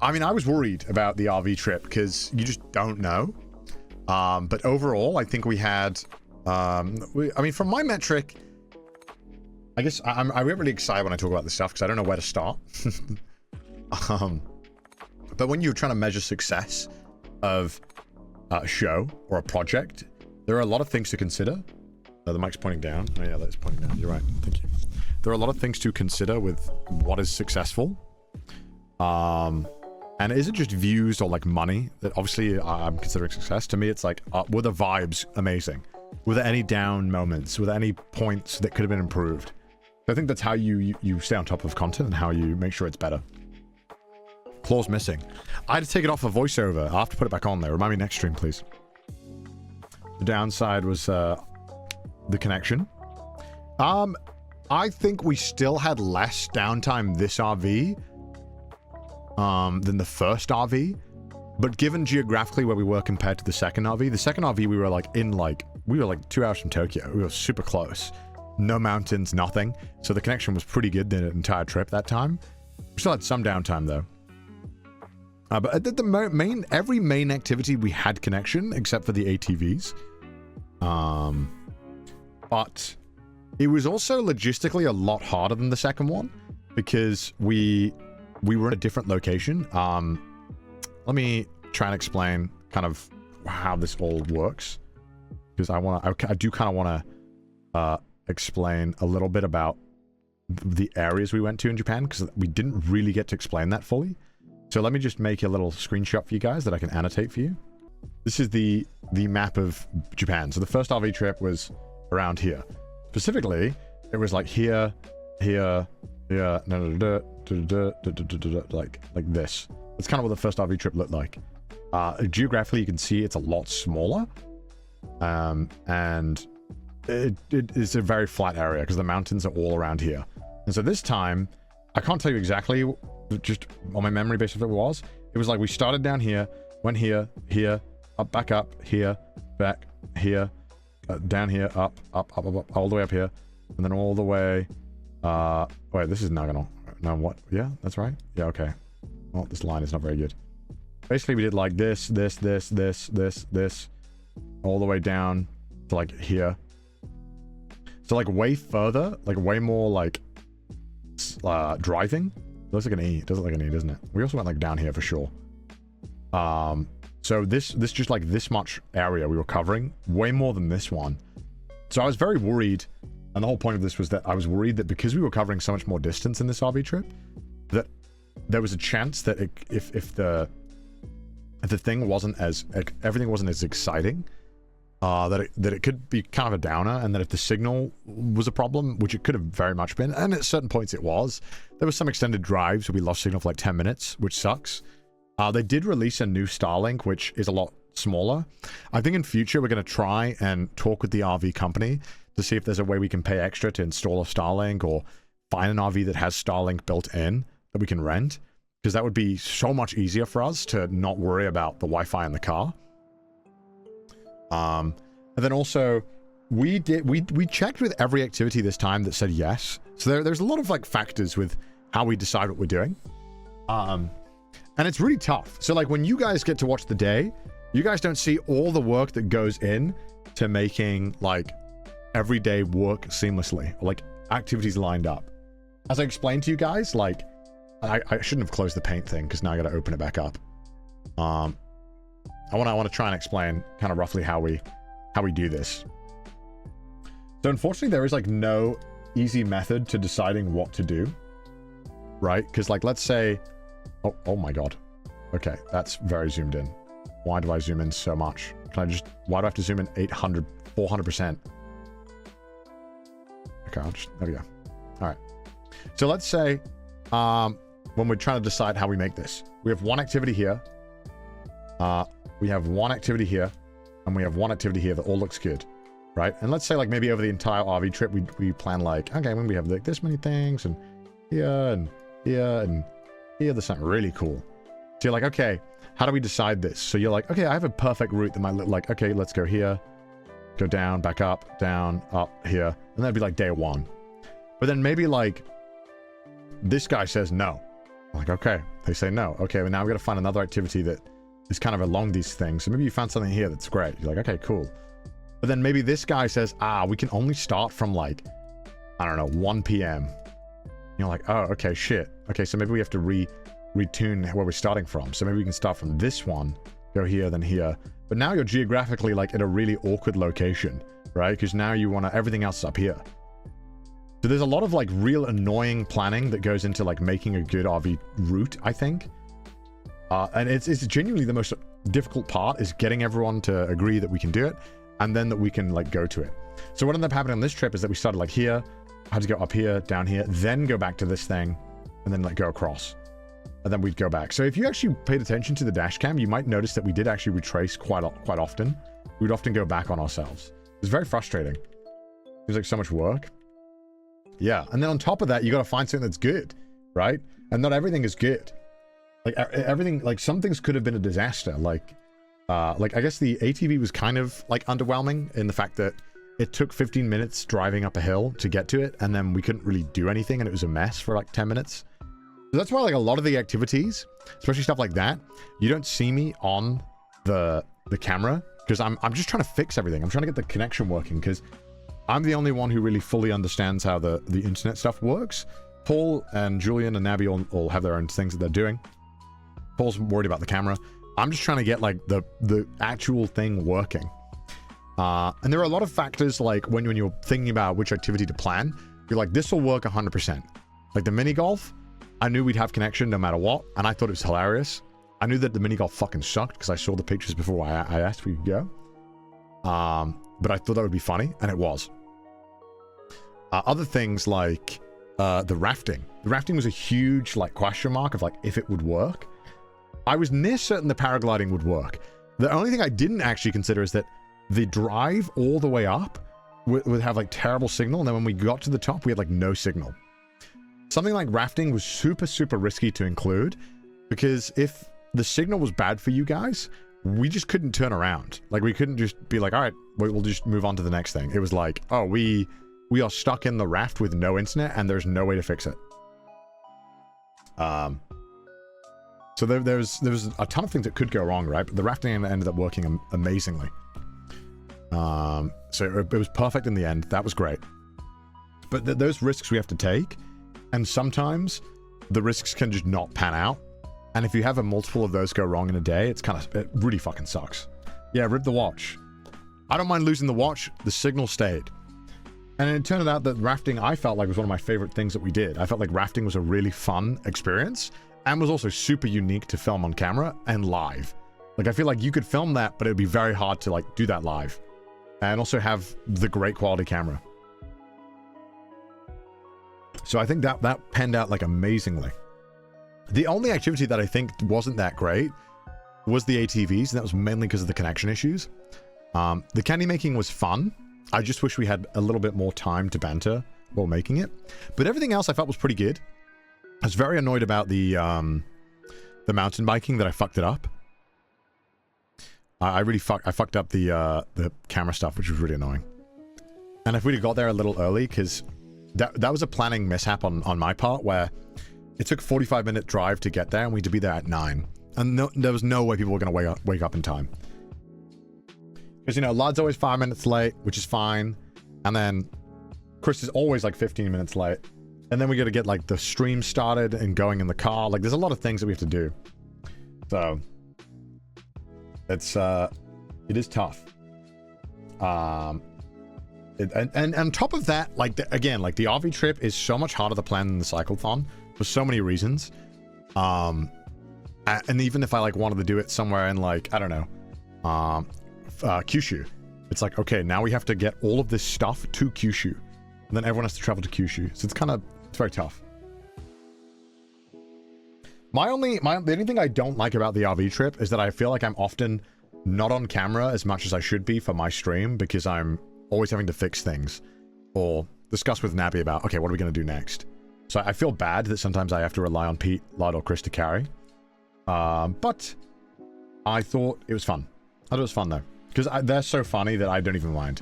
I mean, I was worried about the RV trip because you just don't know. But overall, I think we had, I mean, from my metric, I guess I get really excited when I talk about this stuff because I don't know where to start. But when you're trying to measure success of a show or a project, there are a lot of things to consider. The mic's pointing down. Oh yeah, that's pointing down. You're right. Thank you. There are a lot of things to consider with what is successful. And is it just views or like money that obviously I'm considering success? To me, it's like, were the vibes amazing? Were there any down moments? Were there any points that could have been improved? I think that's how you stay on top of content and how you make sure it's better. Claw's missing. I had to take it off of voiceover. I'll have to put it back on there. Remind me next stream, please. The downside was the connection. I think we still had less downtime this RV than the first RV, but given geographically where we were compared to the second RV we were like we were like 2 hours from Tokyo. We were super close. No mountains, nothing. So the connection was pretty good the entire trip that time. We still had some downtime though. But at every main activity we had connection except for the ATVs. But it was also logistically a lot harder than the second one because we were in a different location. Let me try and explain kind of how this all works because I do kind of want to explain a little bit about the areas we went to in Japan because we didn't really get to explain that fully. So let me just make a little screenshot for you guys that I can annotate for you. This is the map of Japan. So the first RV trip was around here. Specifically, it was like here, like this. That's kind of what the first RV trip looked like. Geographically, you can see it's a lot smaller. And it is a very flat area because the mountains are all around here. And so this time, I can't tell you exactly, just on my memory base of it was like we started down here, went here, up, back up, here, back, here, down here, up, all the way up here, and then all the way, wait, this is Nagano. No, what? Yeah, that's right. Yeah, okay. Well, this line is not very good. Basically, we did like this, all the way down to like here. So like way further, like way more like driving. It looks like an E. It does look like an E, doesn't it? We also went like down here for sure. So this just like this much area we were covering, way more than this one. So I was very worried, and the whole point of this was that I was worried that because we were covering so much more distance in this RV trip, that there was a chance that if the thing wasn't as everything wasn't as exciting, that it could be kind of a downer, and that if the signal was a problem, which it could have very much been, and at certain points it was, there was some extended drives where we lost signal for like 10 minutes, which sucks. They did release a new Starlink, which is a lot smaller. I think in future we're going to try and talk with the RV company to see if there's a way we can pay extra to install a Starlink or find an RV that has Starlink built in that we can rent, because that would be so much easier for us to not worry about the Wi-Fi in the car. And then also we checked with every activity this time that said yes. So there's a lot of like factors with how we decide what we're doing. And it's really tough. So like when you guys get to watch the day, you guys don't see all the work that goes in to making like everyday work seamlessly, or like activities lined up. As I explained to you guys, like I shouldn't have closed the paint thing because now I got to open it back up. I want to try and explain kind of roughly how we do this. So unfortunately, there is like no easy method to deciding what to do, right? Because like let's say, oh my god, okay, that's very zoomed in. Why do I zoom in so much? Why do I have to zoom in 400%? Okay, there we go. All right. So let's say when we're trying to decide how we make this, we have one activity here. We have one activity here, and we have one activity here that all looks good, right? And let's say like maybe over the entire RV trip, we plan like, okay, when we have like this many things, and here, and here, and here, there's something really cool. So you're like, okay, how do we decide this? So you're like, okay, I have a perfect route that might look like, okay, let's go here, go down, back up, down, up, here, and that'd be like day one. But then maybe like, this guy says no. Like, okay, they say no. Okay, well now we've got to find another activity that is kind of along these things. So maybe you found something here that's great. You're like, okay, cool. But then maybe this guy says, we can only start from like, I don't know, 1 p.m. You're like, oh, okay, shit. Okay, so maybe we have to retune where we're starting from. So maybe we can start from this one, go here, then here. But now you're geographically like at a really awkward location, right? Because now you want to, everything else is up here. So there's a lot of like real annoying planning that goes into like making a good RV route, I think. And it's genuinely the most difficult part is getting everyone to agree that we can do it and then that we can like go to it. So what ended up happening on this trip is that we started like here, had to go up here, down here, then go back to this thing and then like go across. And then we'd go back. So if you actually paid attention to the dash cam, you might notice that we did actually retrace quite often. We'd often go back on ourselves. It was very frustrating. It was like so much work. Yeah, and then on top of that, you got to find something that's good, right? And not everything is good. Like everything, like some things could have been a disaster. Like I guess the ATV was kind of like underwhelming in the fact that it took 15 minutes driving up a hill to get to it, and then we couldn't really do anything, and it was a mess for like 10 minutes. So that's why like a lot of the activities, especially stuff like that, you don't see me on the camera because I'm just trying to fix everything. I'm trying to get the connection working because I'm the only one who really fully understands how the internet stuff works. Paul and Julian and Nabby all have their own things that they're doing. Paul's worried about the camera. I'm just trying to get like the actual thing working. And there are a lot of factors like when you're thinking about which activity to plan, you're like, this will work 100%. Like the mini golf, I knew we'd have connection no matter what, and I thought it was hilarious. I knew that the mini golf fucking sucked because I saw the pictures before I asked if we could go. But I thought that would be funny, and it was. Other things like the rafting. The rafting was a huge like question mark of like if it would work. I was near certain the paragliding would work. The only thing I didn't actually consider is that the drive all the way up would have like terrible signal, and then when we got to the top, we had like no signal. Something like rafting was super risky to include because if the signal was bad for you guys, we just couldn't turn around. Like we couldn't just be like, all right, we'll just move on to the next thing. It was like, oh, we are stuck in the raft with no internet and there's no way to fix it. So there was a ton of things that could go wrong, right? But the rafting ended up working amazingly. So it was perfect in the end. That was great. But those risks we have to take, and sometimes the risks can just not pan out. And if you have a multiple of those go wrong in a day, it really fucking sucks. Yeah, rip the watch. I don't mind losing the watch. The signal stayed. And it turned out that rafting, I felt like was one of my favorite things that we did. I felt like rafting was a really fun experience and was also super unique to film on camera and live. Like I feel like you could film that, but it'd be very hard to like do that live and also have the great quality camera. So I think that panned out like amazingly. The only activity that I think wasn't that great was the ATVs, and that was mainly because of the connection issues. The candy making was fun. I just wish we had a little bit more time to banter while making it. But everything else I felt was pretty good. I was very annoyed about the mountain biking that I fucked it up. I fucked up the camera stuff, which was really annoying. And if we'd have got there a little early, because that was a planning mishap on my part, where it took a 45-minute drive to get there, and we had to be there at 9. And there was no way people were going to wake up in time. Because, you know, Lad's always 5 minutes late, which is fine. And then Chris is always like 15 minutes late. And then we got to get like the stream started and going in the car. Like there's a lot of things that we have to do. So it is tough. And on top of that, like again, like the RV trip is so much harder to plan than the Cyclothon for so many reasons. And even if I like wanted to do it somewhere in like, I don't know, Kyushu, it's like, okay, now we have to get all of this stuff to Kyushu, and then everyone has to travel to Kyushu. So it's very tough. The only thing I don't like about the RV trip is that I feel like I'm often not on camera as much as I should be for my stream, because I'm always having to fix things or discuss with Nabby about, okay, what are we going to do next? So I feel bad that sometimes I have to rely on Pete, Lod, or Chris to carry. But I thought it was fun. I thought it was fun though, because they're so funny that I don't even mind.